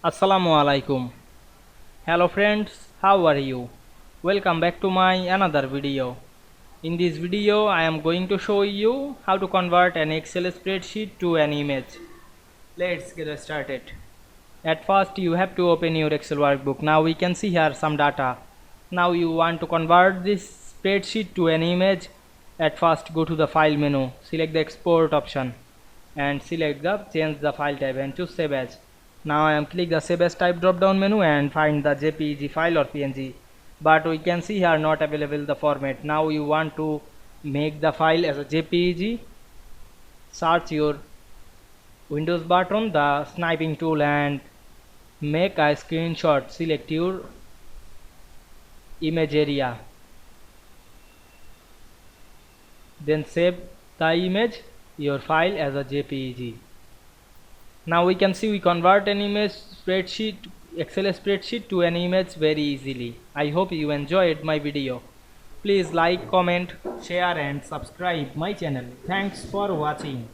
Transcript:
Assalamu Walaikum. Hello friends, how are you? Welcome back to my another video. In this video I am going to show you how to convert an Excel spreadsheet to an image. Let's get started. At first you have to open your Excel workbook. Now we can see here some data. Now you want to convert this spreadsheet to an image. At first go to the file menu, select the export option and select the change the file type and choose save as. Now I am click the save as type drop down menu and find the JPEG file or PNG, but we can see here not available the format. Now you want to make the file as a JPEG. Search your Windows button, the sniping tool, and make a screenshot. Select your image area, then save the image your file as a JPEG. Now we can see we convert an image spreadsheet, Excel spreadsheet to an image very easily. I hope you enjoyed my video. Please like, comment, share and subscribe my channel. Thanks for watching.